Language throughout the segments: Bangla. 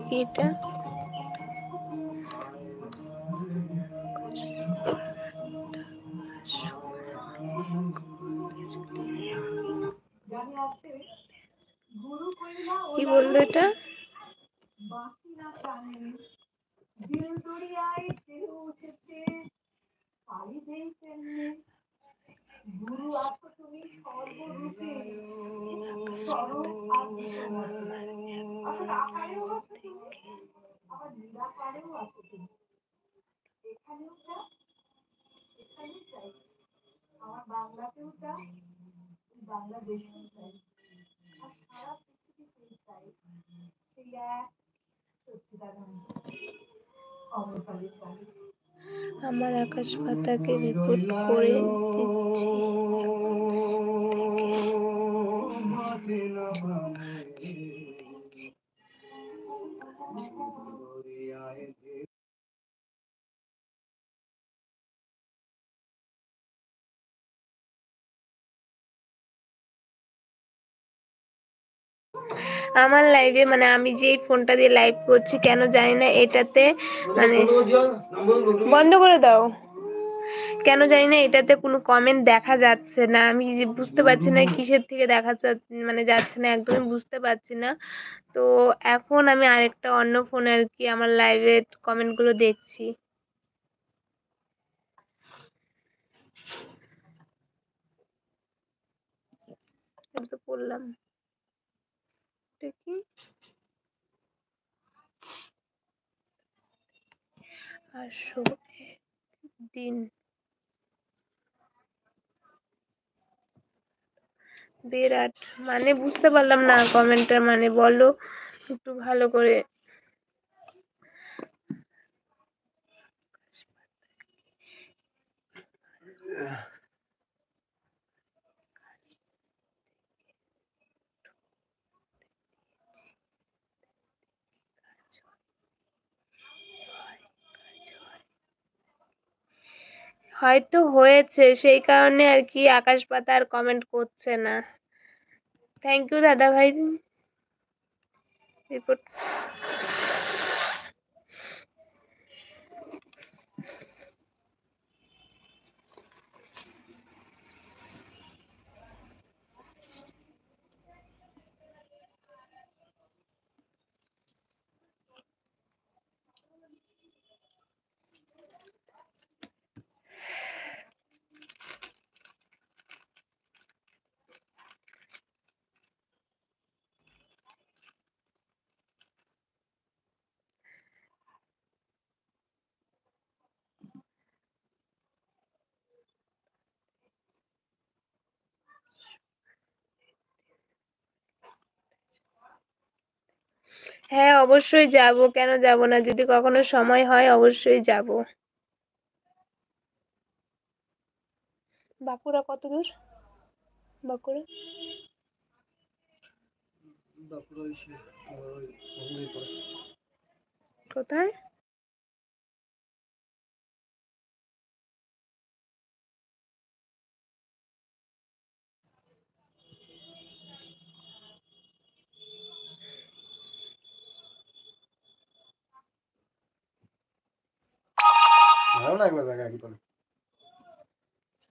কি এটা? কি বললো এটা? আমার আকাশ পাতাকে রিপোর্ট করে দিচ্ছি। আমার লাইভে মানে আমি যে ফোনটা দিয়ে লাইভ করছি কেন জানি না এটাতে মানে বন্ধ করে দাও, কেন জানি না এটাতে কোনো কমেন্ট দেখা যাচ্ছে না। আমি যে বুঝতে পারছি না কিসের থেকে দেখা মানে যাচ্ছে না, একদমই বুঝতে পারছি না। তো এখন আমি আরেকটা অন্য ফোনে আর কি আমার লাইভে কমেন্ট গুলো দেখছি। তো পড়লাম দেখি আসো একদিন বিরাট মানে বুঝতে পারলাম না কমেন্টটা, মানে বলো একটু ভালো করে। হয়তো হয়েছে সেই কারণে আর কি আকাশ পাতা আর কমেন্ট করছে না। থ্যাংক ইউ দাদা ভাই রিপোর্ট। হ্যাঁ অবশ্যই যাব, কেন যাব না, যদি কখনো সময় হয় অবশ্যই যাব। বাঁকুড়া কত দূর? বাঁকুড়া কোথায়?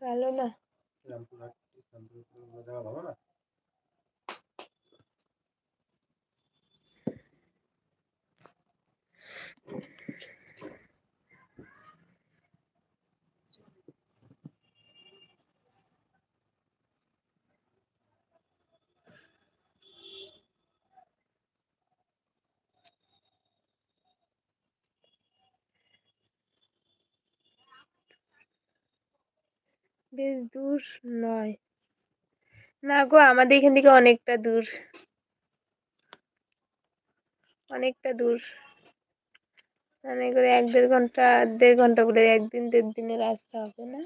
ভালো না? বেশ দূর নয় না গো, আমাদের এখান থেকে অনেকটা দূর, অনেকটা দূর। মানে করে 1-1.5 ঘন্টা, 1.5 ঘন্টা করে, 1 দিন 1.5 দিনের রাস্তা হবে না?